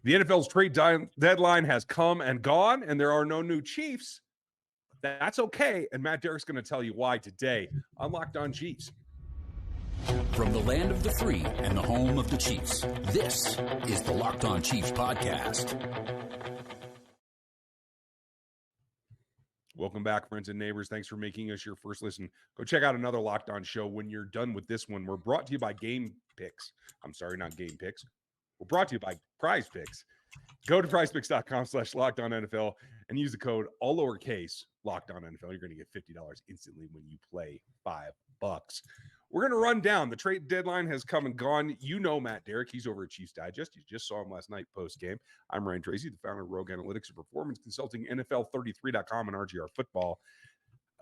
The NFL's trade deadline has come and gone, and there are no new Chiefs. That's okay, and Matt Derrick's going to tell you why today on Locked On Chiefs. From the land of the free and the home of the Chiefs, this is the Locked On Chiefs podcast. Welcome back, friends and neighbors. Thanks for making us your first listen. Go check out another Locked On show when you're done with this one. We're brought to you by Game Picks. I'm sorry, not Game Picks. We're brought to you by Prize Picks. Go to prizepicks.com/LockedOnNFL and use the code all lowercase LockedOnNFL. You're going to get $50 instantly when you play $5. We're going to run down. The trade deadline has come and gone. You know Matt Derrick. He's over at Chiefs Digest. You just saw him last night post-game. I'm Ryan Tracy, the founder of Rogue Analytics and Performance Consulting, NFL33.com, and RGR Football.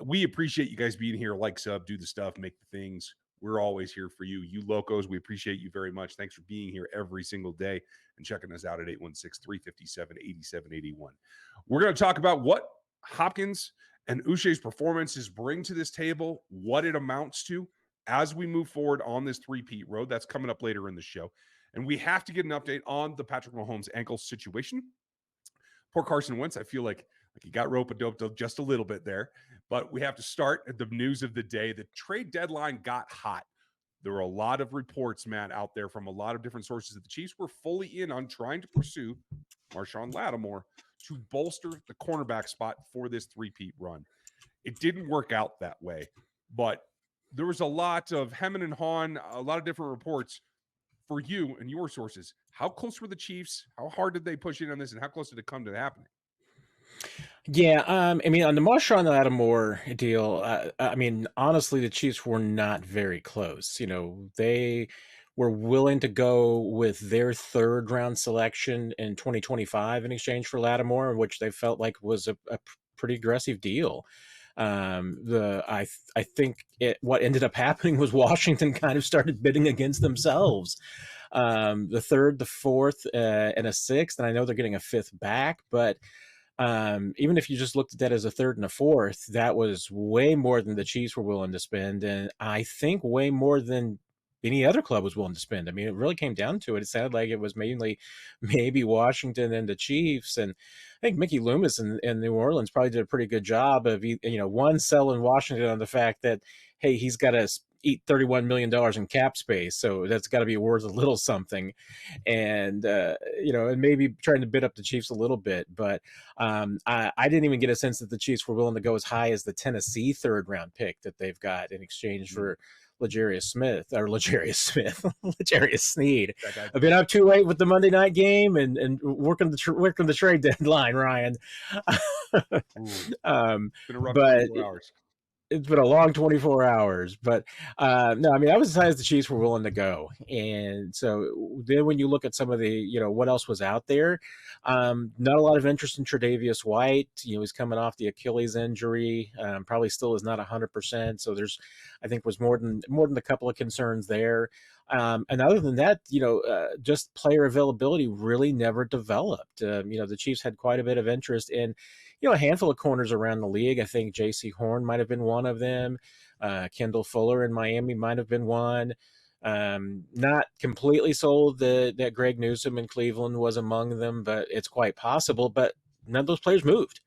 We appreciate you guys being here. Like, sub, do the stuff, make the things. We're always here for you. You locos, we appreciate you very much. Thanks for being here every single day and checking us out at 816-357-8781. We're going to talk about what Hopkins and Uche's performances bring to this table, what it amounts to as we move forward on this three-peat road. That's coming up later in the show. And we have to get an update on the Patrick Mahomes ankle situation. Poor Carson Wentz, I feel like he got rope-a-dope just a little bit there. But we have to start at the news of the day. The trade deadline got hot. There were a lot of reports, Matt, out there from a lot of different sources that the Chiefs were fully in on trying to pursue Marshawn Latimore to bolster the cornerback spot for this three-peat run. It didn't work out that way, but there was a lot of hemming and hawing, a lot of different reports for you and your sources. How close were the Chiefs? How hard did they push in on this, and how close did it come to happening? Yeah, on the Marshawn Latimore deal, honestly, the Chiefs were not very close. They were willing to go with their third-round selection in 2025 in exchange for Latimore, which they felt like was a pretty aggressive deal. I think what ended up happening was Washington kind of started bidding against themselves. The third, the fourth, and a sixth, and I know they're getting a fifth back, but even if you just looked at that as a third and a fourth, that was way more than the Chiefs were willing to spend, and I think way more than any other club was willing to spend. I mean, it really came down to it. It sounded like it was mainly maybe Washington and the Chiefs, and I think Mickey Loomis in New Orleans probably did a pretty good job of, one, selling Washington on the fact that, hey, he's got to eat $31 million in cap space, so that's got to be worth a little something, and and maybe trying to bid up the Chiefs a little bit. But I didn't even get a sense that the Chiefs were willing to go as high as the Tennessee third-round pick that they've got in exchange for L'Jarius Sneed. I've been up too late with the Monday night game and working the trade deadline, Ryan. It's been a rough 24 hours. It's been a long 24 hours, but no, I mean, I was as high as the Chiefs were willing to go. And so then when you look at some of the, what else was out there, not a lot of interest in Tre'Davious White. He's coming off the Achilles injury, probably still is not 100%. So I think was more than a couple of concerns there. And other than that, just player availability really never developed. The Chiefs had quite a bit of interest in, a handful of corners around the league. I think J.C. Horn might have been one of them. Kendall Fuller in Miami might have been one. Not completely sold that Greg Newsome in Cleveland was among them, but it's quite possible. But none of those players moved.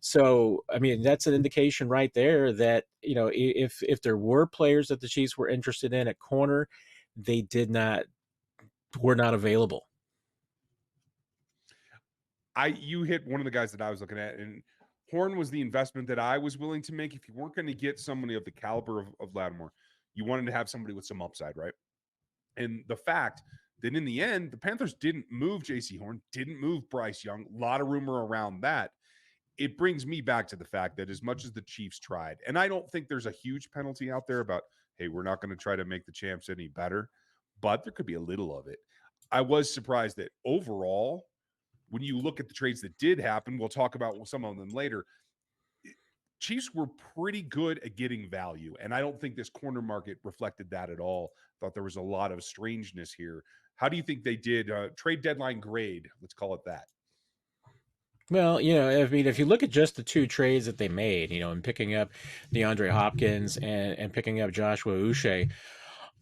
So, I mean, that's an indication right there that, if there were players that the Chiefs were interested in at corner, they were not available. You hit one of the guys that I was looking at, and Horn was the investment that I was willing to make. If you weren't going to get somebody of the caliber of Latimore, you wanted to have somebody with some upside, right? And the fact that in the end, the Panthers didn't move J.C. Horn, didn't move Bryce Young, a lot of rumor around that. It brings me back to the fact that as much as the Chiefs tried, and I don't think there's a huge penalty out there about, hey, we're not going to try to make the champs any better, but there could be a little of it. I was surprised that overall, when you look at the trades that did happen, we'll talk about some of them later, Chiefs were pretty good at getting value, and I don't think this corner market reflected that at all. Thought there was a lot of strangeness here. How do you think they did trade deadline grade? Let's call it that. Well, if you look at just the two trades that they made, and picking up DeAndre Hopkins and picking up Joshua Uche,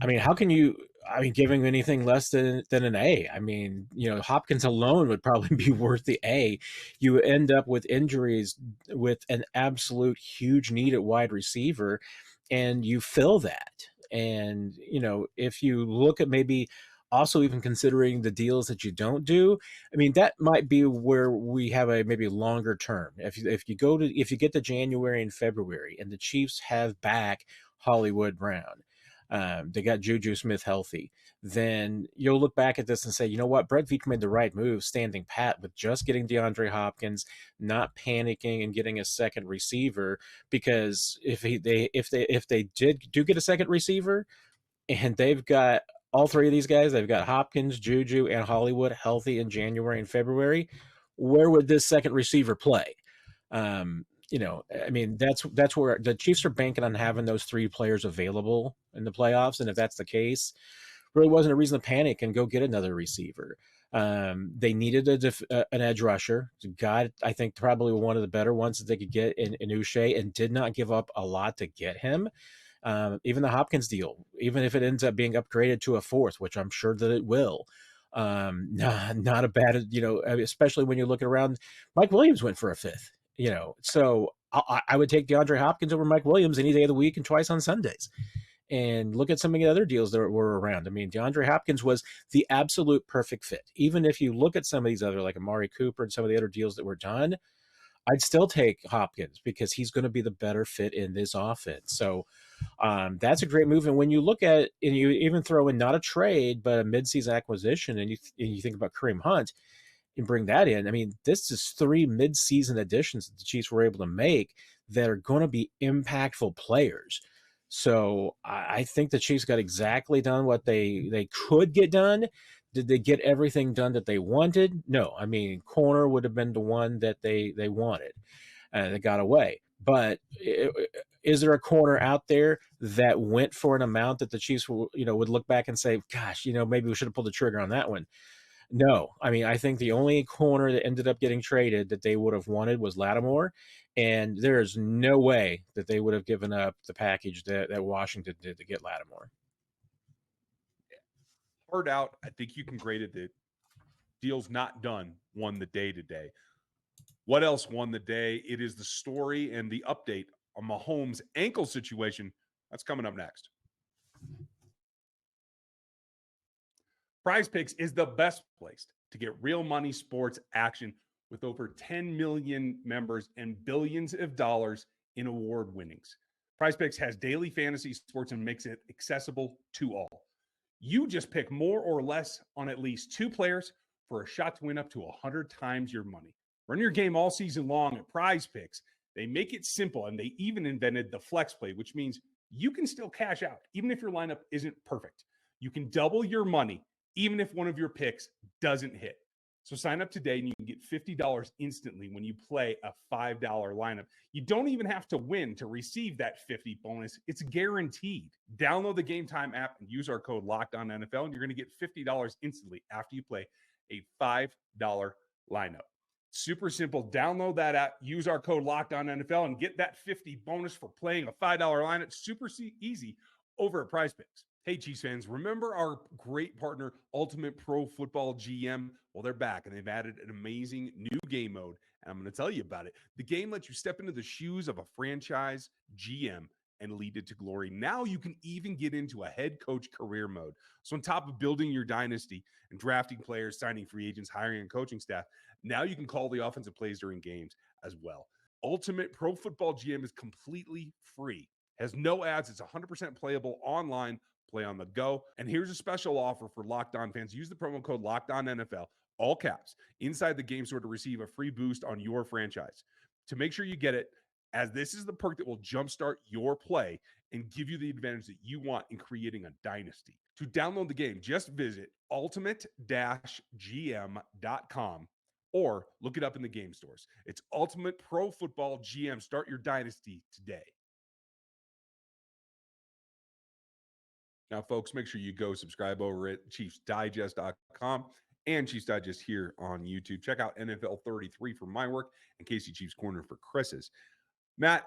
I mean, how can you I mean, giving anything less than an A. I mean, Hopkins alone would probably be worth the A. You end up with injuries with an absolute huge need at wide receiver, and you fill that. And, if you look at maybe also even considering the deals that you don't do, I mean, that might be where we have a maybe longer term. If you get to January and February and the Chiefs have back Hollywood Brown, they got Juju Smith healthy, then you'll look back at this and say, you know what, Brett Veach made the right move, standing pat with just getting DeAndre Hopkins, not panicking and getting a second receiver, because if they do get a second receiver, and they've got all three of these guys, they've got Hopkins, Juju, and Hollywood healthy in January and February, where would this second receiver play? I mean, that's where the Chiefs are banking on having those three players available in the playoffs. And if that's the case, really wasn't a reason to panic and go get another receiver. They needed an edge rusher. Got, I think, probably one of the better ones that they could get in Uche, and did not give up a lot to get him. Even the Hopkins deal, even if it ends up being upgraded to a fourth, which I'm sure that it will, not a bad, especially when you're looking around. Mike Williams went for a fifth, so I would take DeAndre Hopkins over Mike Williams any day of the week and twice on Sundays. And look at some of the other deals that were around. I mean, DeAndre Hopkins was the absolute perfect fit. Even if you look at some of these other, like Amari Cooper and some of the other deals that were done, I'd still take Hopkins because he's going to be the better fit in this offense. So that's a great move. And when you look at, and you even throw in not a trade, but a midseason acquisition, and you think about Kareem Hunt and bring that in, I mean, this is 3 midseason additions that the Chiefs were able to make that are going to be impactful players. So I think the Chiefs got exactly done what they could get done. Did they get everything done that they wanted? No. I mean, corner would have been the one that they wanted, and they got away. But is there a corner out there that went for an amount that the Chiefs would look back and say, gosh, maybe we should have pulled the trigger on that one? No. I mean, I think the only corner that ended up getting traded that they would have wanted was Latimore, and there is no way that they would have given up the package that Washington did to get Latimore. Hard out. I think you can grade it that deals not done won the day today. What else won the day? It is the story and the update on Mahomes' ankle situation. That's coming up next. Prize Picks is the best place to get real money sports action with over 10 million members and billions of dollars in award winnings. Prize Picks has daily fantasy sports and makes it accessible to all. You just pick more or less on at least 2 players for a shot to win up to 100 times your money. Run your game all season long at Prize Picks. They make it simple, and they even invented the flex play, which means you can still cash out even if your lineup isn't perfect. You can double your money even if one of your picks doesn't hit. So sign up today and you can get $50 instantly when you play a $5 lineup. You don't even have to win to receive that 50 bonus. It's guaranteed. Download the Gametime app and use our code LOCKEDONNFL, and you're going to get $50 instantly after you play a $5 lineup. Super simple. Download that app, use our code LOCKEDONNFL, and get that 50 bonus for playing a $5 lineup. Super easy over at Prize Picks. Hey, Chiefs fans, remember our great partner, Ultimate Pro Football GM? Well, they're back, and they've added an amazing new game mode, and I'm going to tell you about it. The game lets you step into the shoes of a franchise GM and lead it to glory. Now you can even get into a head coach career mode. So on top of building your dynasty and drafting players, signing free agents, hiring a coaching staff, now you can call the offensive plays during games as well. Ultimate Pro Football GM is completely free, has no ads, it's 100% playable online, play on the go. And here's a special offer for Locked On fans. Use the promo code LOCKEDONNFL, all caps, inside the game store to receive a free boost on your franchise. To make sure you get it, as this is the perk that will jumpstart your play and give you the advantage that you want in creating a dynasty. To download the game, just visit ultimate-gm.com or look it up in the game stores. It's Ultimate Pro Football GM. Start your dynasty today. Now, folks, make sure you go subscribe over at ChiefsDigest.com and Chiefs Digest here on YouTube. Check out NFL 33 for my work and KC Chiefs Corner for Chris's. Matt,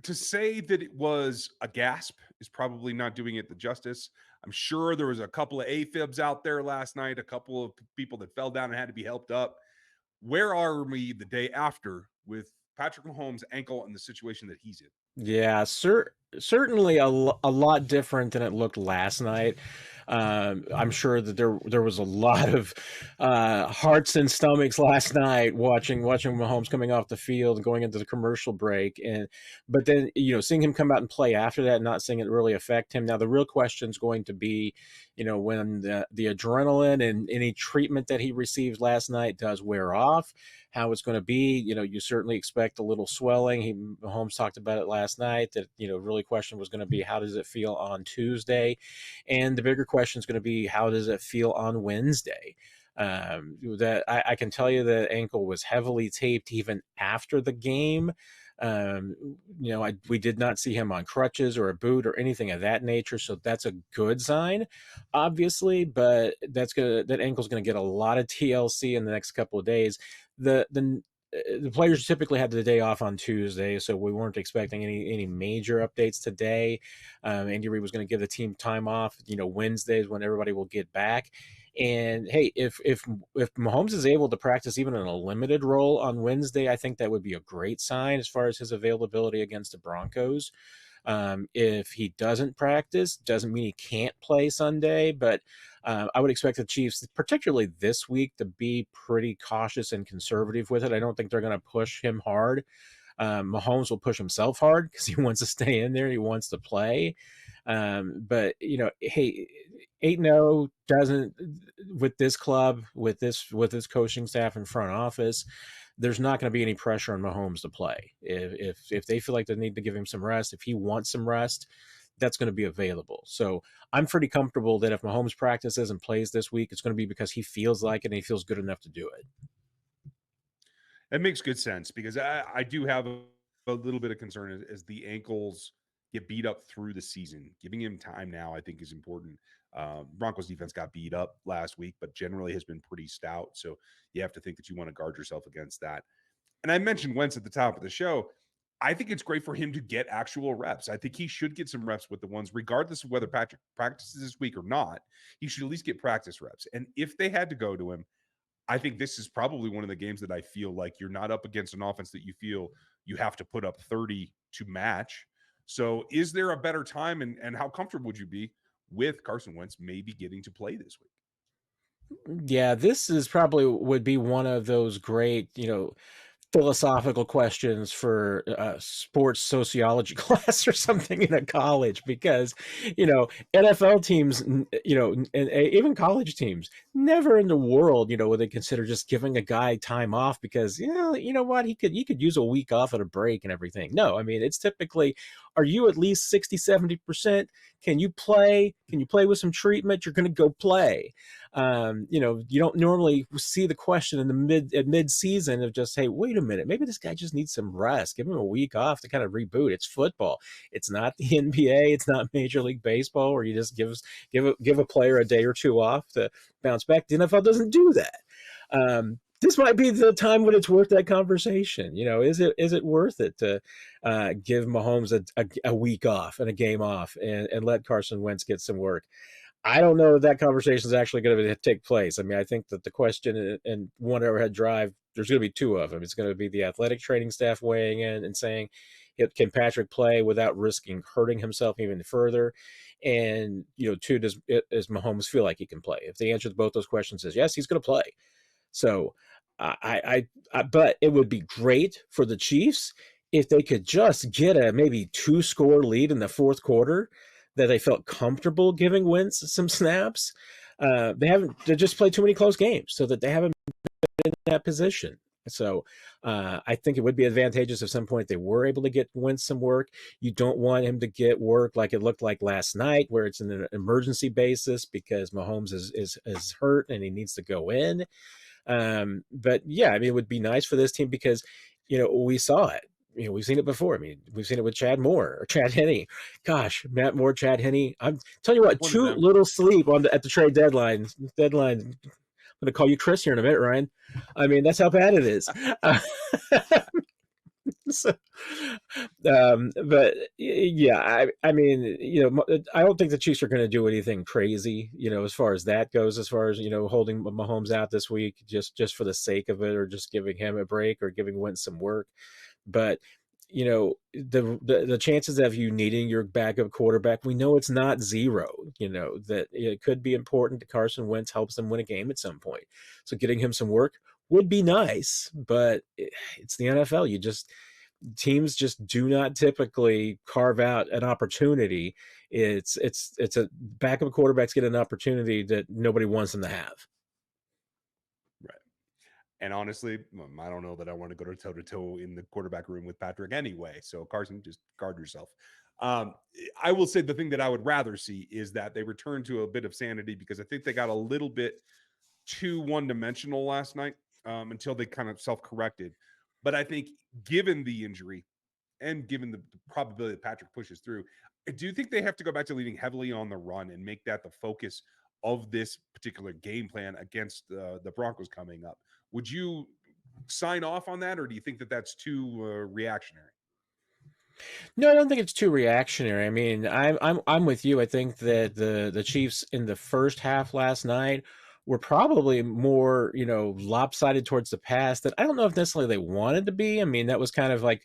to say that it was a gasp is probably not doing it the justice. I'm sure there was a couple of AFibs out there last night, a couple of people that fell down and had to be helped up. Where are we the day after with Patrick Mahomes' ankle and the situation that he's in? Yeah, certainly a lot different than it looked last night. I'm sure that there was a lot of hearts and stomachs last night watching Mahomes coming off the field and going into the commercial break, but then seeing him come out and play after that, and not seeing it really affect him. Now the real question is going to be, when the adrenaline and any treatment that he received last night does wear off, how it's going to be. You certainly expect a little swelling. Mahomes talked about it last night, that really question was going to be, how does it feel on Tuesday, and the bigger question is going to be, how does it feel on Wednesday? That I can tell you that ankle was heavily taped even after the game. We did not see him on crutches or a boot or anything of that nature, so that's a good sign, obviously. But that ankle's going to get a lot of TLC in the next couple of days. The players typically had the day off on Tuesday, so we weren't expecting any major updates today. Andy Reid was going to give the team time off. Wednesdays when everybody will get back. And hey, if Mahomes is able to practice even in a limited role on Wednesday, I think that would be a great sign as far as his availability against the Broncos. If he doesn't practice, doesn't mean he can't play Sunday, but I would expect the Chiefs, particularly this week, to be pretty cautious and conservative with it. I don't think they're going to push him hard. Mahomes will push himself hard because he wants to stay in there. He wants to play. But hey, 8-0 doesn't, with this club, with this coaching staff and front office, there's not going to be any pressure on Mahomes to play. If they feel like they need to give him some rest, if he wants some rest, that's going to be available. So I'm pretty comfortable that if Mahomes practices and plays this week, it's going to be because he feels like it and he feels good enough to do it. That makes good sense, because I do have a little bit of concern as the ankles get beat up through the season. Giving him time now, I think, is important. Broncos defense got beat up last week, but generally has been pretty stout. So you have to think that you want to guard yourself against that. And I mentioned Wentz at the top of the show. I think it's great for him to get actual reps. I think he should get some reps with the ones, regardless of whether Patrick practices this week or not. He should at least get practice reps. And if they had to go to him, I think this is probably one of the games that I feel like you're not up against an offense that you feel you have to put up 30 to match. So is there a better time, and how comfortable would you be with Carson Wentz maybe getting to play this week? Yeah, this is probably would be one of those great, philosophical questions for a sports sociology class or something in a college, because NFL teams, and even college teams, never in the world would they consider just giving a guy time off because what, he could use a week off at a break and everything. No, I mean, it's typically, are you at least 60-70%? Can you play with some treatment? You're going to go play. You don't normally see the question in the mid-season of just, hey, wait a minute, maybe this guy just needs some rest. Give him a week off to kind of reboot. It's football. It's not the NBA. It's not Major League Baseball where you just give a player a day or two off to bounce back. The NFL doesn't do that. This might be the time when it's worth that conversation. Is it worth it to give Mahomes a week off and a game off and let Carson Wentz get some work? I don't know if that conversation is actually going to take place. I mean, I think that the question in One Arrowhead Drive, there's going to be two of them. It's going to be the athletic training staff weighing in and saying, can Patrick play without risking hurting himself even further? And, two, does Mahomes feel like he can play? If the answer to both those questions is yes, he's going to play. So but it would be great for the Chiefs if they could just get a maybe 2-score lead in the fourth quarter, that they felt comfortable giving Wentz some snaps. They just played too many close games so that they haven't been in that position. So I think it would be advantageous if at some point they were able to get Wentz some work. You don't want him to get work like it looked like last night, where it's an emergency basis because Mahomes is hurt and he needs to go in. But yeah, I mean, it would be nice for this team because, we saw it. We've seen it before. I mean, we've seen it with Chad Henne. Gosh, Matt Moore, Chad Henne. I'm telling you what, too little sleep at the trade deadline. I'm going to call you Chris here in a minute, Ryan. I mean, that's how bad it is. So, but yeah, I mean, I don't think the Chiefs are going to do anything crazy, as far as that goes, as far as, holding Mahomes out this week just for the sake of it, or just giving him a break, or giving Wentz some work. But the chances of you needing your backup quarterback, we know it's not zero. That it could be important that Carson Wentz helps them win a game at some point. So getting him some work would be nice, but it's the NFL. Teams just do not typically carve out an opportunity. It's a backup quarterbacks get an opportunity that nobody wants them to have. Right. And honestly, I don't know that I want to go toe to toe in the quarterback room with Patrick anyway. So Carson, just guard yourself. I will say the thing that I would rather see is that they return to a bit of sanity, because I think they got a little bit too one-dimensional last night, until they kind of self-corrected. But I think, given the injury and given the probability that Patrick pushes through, I do think they have to go back to leaning heavily on the run and make that the focus of this particular game plan against the Broncos coming up. Would you sign off on that, or do you think that that's too reactionary? No, I don't think it's too reactionary. I mean, I'm with you. I think that the Chiefs in the first half last night were probably more, lopsided towards the pass, that I don't know if necessarily they wanted to be. I mean, that was kind of like,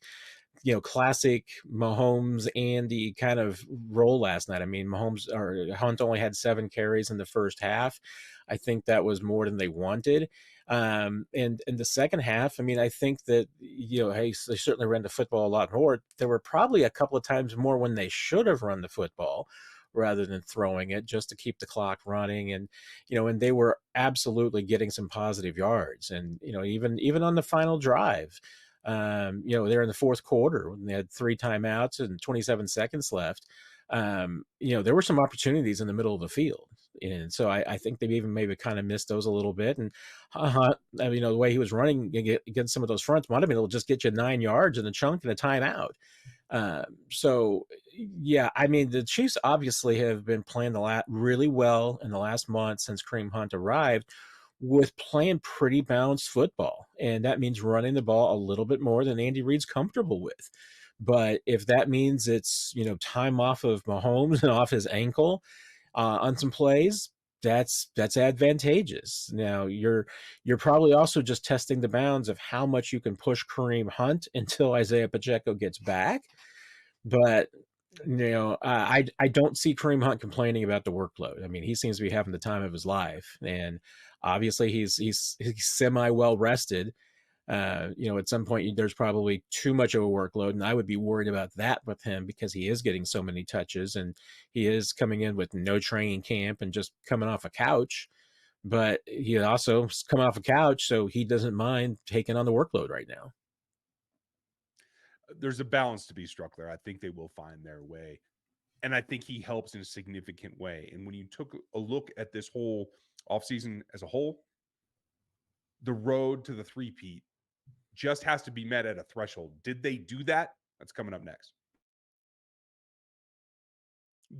classic Mahomes and the kind of role last night. I mean, Hunt only had 7 carries in the first half. I think that was more than they wanted. And in the second half, I mean, I think that, hey, they certainly ran the football a lot more. There were probably a couple of times more when they should have run the football rather than throwing it, just to keep the clock running. And, and they were absolutely getting some positive yards. And, even on the final drive, they're in the fourth quarter when they had 3 timeouts and 27 seconds left. There were some opportunities in the middle of the field. And so I think they've even maybe kind of missed those a little bit. And the way he was running against some of those fronts might have been able to just get you 9 yards and a chunk and a timeout. So yeah, I mean, the Chiefs obviously have been playing really well in the last month since Kareem Hunt arrived, with playing pretty balanced football. And that means running the ball a little bit more than Andy Reid's comfortable with. But if that means it's, time off of Mahomes and off his ankle on some plays, that's advantageous. Now you're probably also just testing the bounds of how much you can push Kareem Hunt until Isaiah Pacheco gets back. But I don't see Kareem Hunt complaining about the workload. I mean, he seems to be having the time of his life, and obviously he's semi well rested. At some point there's probably too much of a workload, and I would be worried about that with him, because he is getting so many touches, and he is coming in with no training camp and just coming off a couch. But he also coming off a couch, so he doesn't mind taking on the workload right now. There's a balance to be struck there. I think they will find their way. And I think he helps in a significant way. And when you took a look at this whole offseason as a whole, the road to the three-peat just has to be met at a threshold. Did they do that? That's coming up next.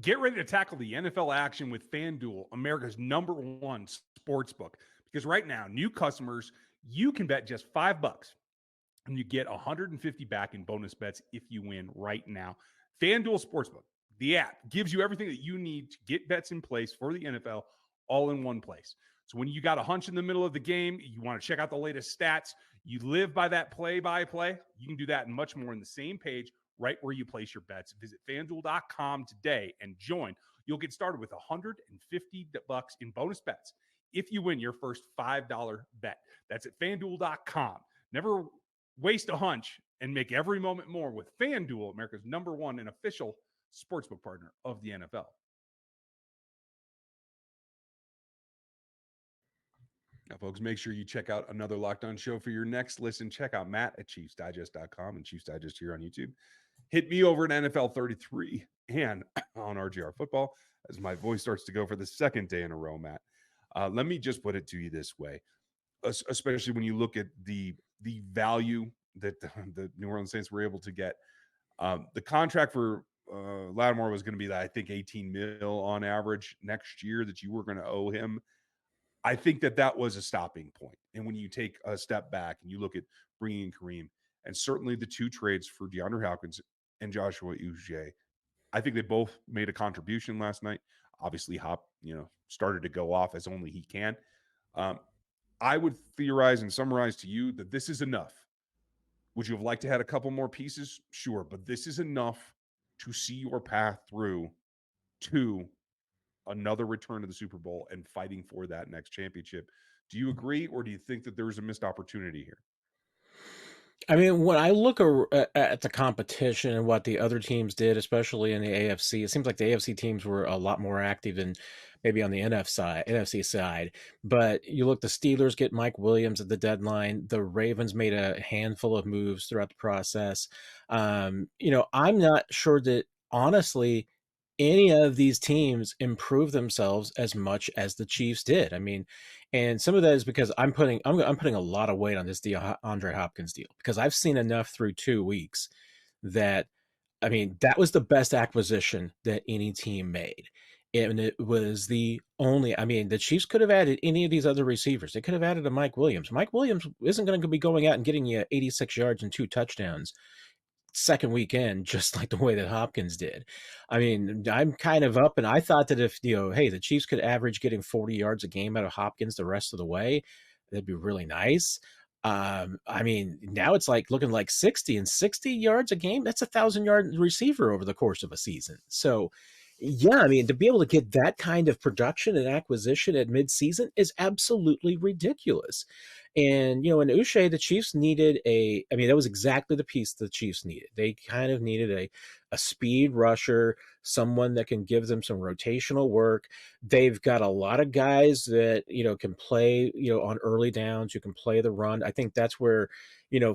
Get ready to tackle the NFL action with FanDuel, America's #1 sportsbook. Because right now, new customers, you can bet just $5 and you get 150 back in bonus bets if you win right now. FanDuel Sportsbook, the app, gives you everything that you need to get bets in place for the NFL all in one place. So when you got a hunch in the middle of the game, you want to check out the latest stats, you live by that play-by-play, you can do that and much more on the same page right where you place your bets. Visit FanDuel.com today and join. You'll get started with $150 in bonus bets if you win your first $5 bet. That's at FanDuel.com. Never waste a hunch and make every moment more with FanDuel, America's #1 and official sportsbook partner of the NFL. Now, folks, make sure you check out another Locked On show for your next listen. Check out Matt at ChiefsDigest.com and Chiefs Digest here on YouTube. Hit me over at NFL 33 and on RGR Football as my voice starts to go for the second day in a row, Matt. Let me just put it to you this way, especially when you look at the value that the New Orleans Saints were able to get. The contract for Latimore was going to be, I think, $18 million on average next year that you were going to owe him. I think that was a stopping point. And when you take a step back and you look at bringing in Kareem, and certainly the 2 trades for DeAndre Hopkins and Joshua Uche. I think they both made a contribution last night. Obviously, Hop, started to go off as only he can. Um, I would theorize and summarize to you that this is enough. Would you have liked to had a couple more pieces? Sure, but this is enough to see your path through to another return to the Super Bowl and fighting for that next championship. Do you agree, or do you think that there was a missed opportunity here? I mean, when I look at the competition and what the other teams did, especially in the AFC, it seems like the AFC teams were a lot more active than maybe on the NFC side. But you look, the Steelers get Mike Williams at the deadline. The Ravens made a handful of moves throughout the process. I'm not sure that honestly any of these teams improved themselves as much as the Chiefs did. I mean, and some of that is because I'm putting a lot of weight on this Andre Hopkins deal because I've seen enough through 2 weeks that I mean that was the best acquisition that any team made. And it was the only, I mean, the Chiefs could have added any of these other receivers. They could have added a Mike Williams. Mike Williams isn't going to be going out and getting you 86 yards and 2 touchdowns second weekend, just like the way that Hopkins did. I mean, I'm kind of up, and I thought that if, hey, the Chiefs could average getting 40 yards a game out of Hopkins the rest of the way, that'd be really nice. I mean, now it's like looking like 60 and 60 yards a game. That's 1,000-yard receiver over the course of a season. So, yeah, I mean, to be able to get that kind of production and acquisition at midseason is absolutely ridiculous. And, in Uche, the Chiefs needed I mean, that was exactly the piece the Chiefs needed. They kind of needed a speed rusher, someone that can give them some rotational work. They've got a lot of guys that, can play, on early downs, who can play the run. I think that's where,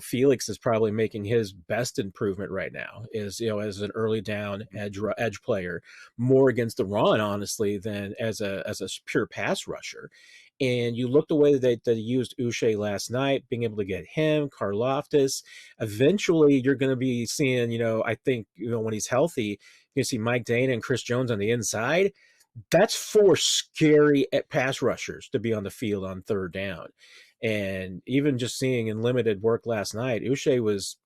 Felix is probably making his best improvement right now is, as an early down edge player, more against the run, honestly, than as a pure pass rusher. And you look the way that they used Uche last night, being able to get him, Karlaftis. Eventually, you're going to be seeing, I think, when he's healthy, you see Mike Dana and Chris Jones on the inside. That's 4 scary pass rushers to be on the field on third down. And even just seeing in limited work last night, Uche was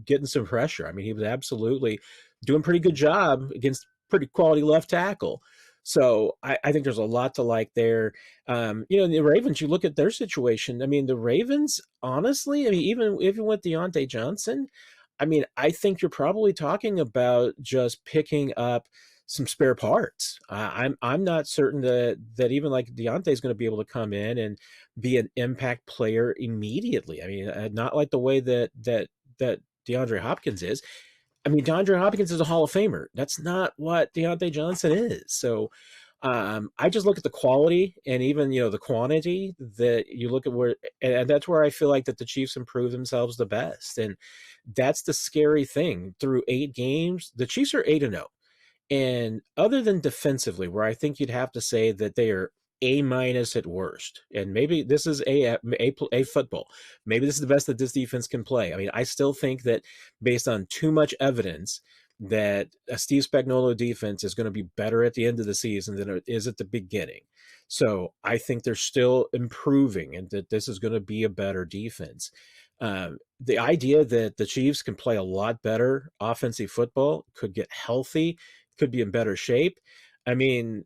getting some pressure. I mean, he was absolutely doing a pretty good job against pretty quality left tackle. So I think there's a lot to like there. The Ravens, you look at their situation. I mean, the Ravens, honestly, I mean, even with Deontay Johnson, I mean, I think you're probably talking about just picking up some spare parts. I'm not certain that even like Deontay is going to be able to come in and be an impact player immediately. I mean, not like the way that DeAndre Hopkins is. I mean, DeAndre Hopkins is a Hall of Famer. That's not what Deontay Johnson is. So I just look at the quality and even, the quantity that you look at and that's where I feel like that the Chiefs improve themselves the best. And that's the scary thing. Through 8 games, the Chiefs are 8-0. And other than defensively, where I think you'd have to say that they are A- at worst, and maybe this is a football. Maybe this is the best that this defense can play. I mean, I still think that based on too much evidence that a Steve Spagnuolo defense is going to be better at the end of the season than it is at the beginning. So I think they're still improving and that this is going to be a better defense. The idea that the Chiefs can play a lot better offensive football, could get healthy, could be in better shape. I mean,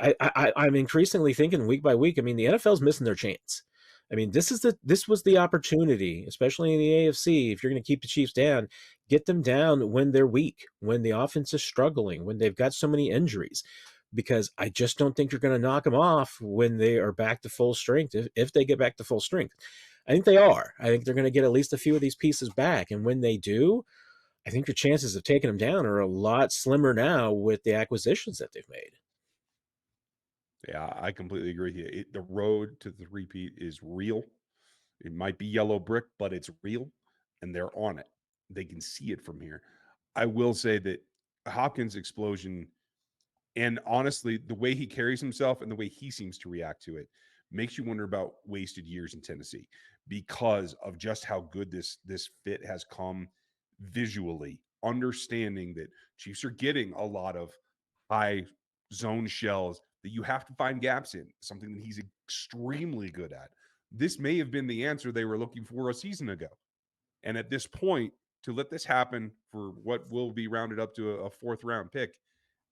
I'm increasingly thinking week by week. I mean, the NFL's missing their chance. I mean, this was the opportunity, especially in the AFC. If you're going to keep the Chiefs down, get them down when they're weak, when the offense is struggling, when they've got so many injuries. Because I just don't think you're going to knock them off when they are back to full strength. If they get back to full strength, I think they are. I think they're going to get at least a few of these pieces back, and when they do, I think your chances of taking them down are a lot slimmer now with the acquisitions that they've made. Yeah, I completely agree with you. The road to the three-peat is real. It might be yellow brick, but it's real, and they're on it. They can see it from here. I will say that Hopkins' explosion, and honestly, the way he carries himself and the way he seems to react to it makes you wonder about wasted years in Tennessee because of just how good this fit has come visually. Understanding that Chiefs are getting a lot of high zone shells that you have to find gaps in, something that he's extremely good at. This may have been the answer they were looking for a season ago. And at this point, to let this happen for what will be rounded up to a fourth round pick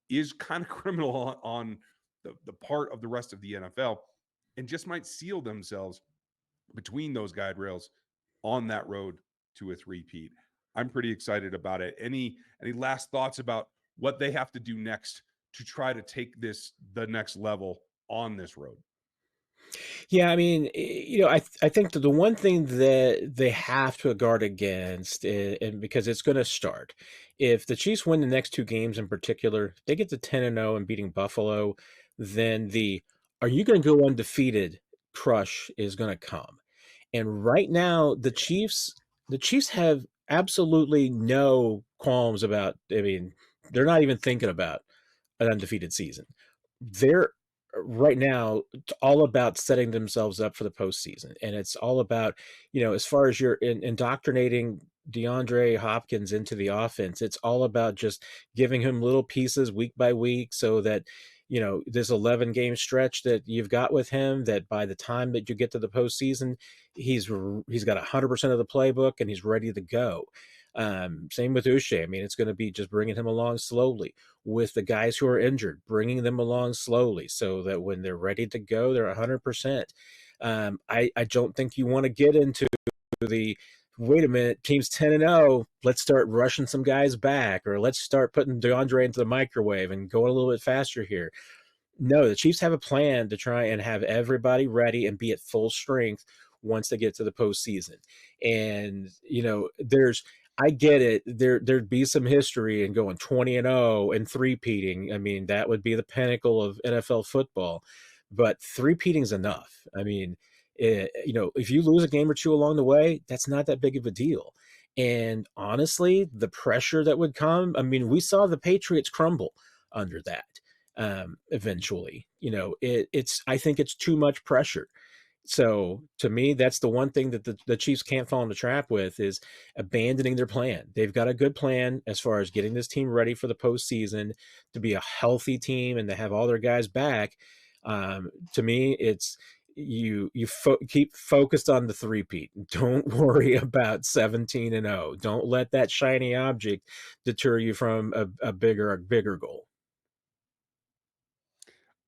is kind of criminal on the part of the rest of the NFL, and just might seal themselves between those guide rails on that road to a three-peat. I'm pretty excited about it. Any last thoughts about what they have to do next to try to take this the next level on this road? Yeah, I mean, I think that the one thing that they have to guard against, and because it's going to start, if the Chiefs win the next two games in particular, they get to 10-0 and beating Buffalo, then the "are you going to go undefeated" crush is going to come. And right now, the Chiefs have absolutely no qualms about. I mean, they're not even thinking about an undefeated season. They're right now it's all about setting themselves up for the postseason, and it's all about, as far as you're indoctrinating DeAndre Hopkins into the offense, it's all about just giving him little pieces week by week, so that this 11 game stretch that you've got with him, that by the time that you get to the postseason, he's got 100% of the playbook and he's ready to go. Same with Uche. I mean, it's going to be just bringing him along slowly with the guys who are injured, bringing them along slowly so that when they're ready to go, they're 100%. I don't think you want to get into the wait a minute, team's 10-0, let's start rushing some guys back, or let's start putting DeAndre into the microwave and going a little bit faster here. No, the Chiefs have a plan to try and have everybody ready and be at full strength once they get to the postseason. And I get it. There'd be some history in going 20-0 and three-peating. I mean, that would be the pinnacle of NFL football. But three-peating is enough. I mean, if you lose a game or two along the way, that's not that big of a deal. And honestly, the pressure that would come, I mean, we saw the Patriots crumble under that eventually. I think it's too much pressure. So to me, that's the one thing that the Chiefs can't fall in the trap with, is abandoning their plan. They've got a good plan as far as getting this team ready for the postseason, to be a healthy team and to have all their guys back. To me, it's keep focused on the three-peat. Don't worry about 17-0. Don't let that shiny object deter you from a bigger goal.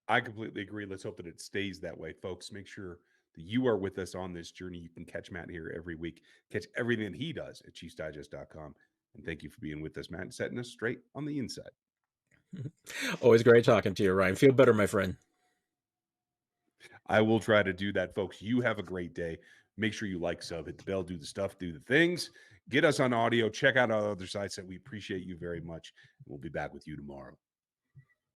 I completely agree. Let's hope that it stays that way, folks. Make sure that you are with us on this journey. You can catch Matt here every week, catch everything he does at ChiefsDigest.com. And thank you for being with us, Matt, and setting us straight on the inside. Always great talking to you, Ryan. Feel better, my friend. I will try to do that, folks. You have a great day. Make sure you like, sub, hit the bell, do the stuff, do the things. Get us on audio. Check out our other sites that we appreciate you very much. We'll be back with you tomorrow.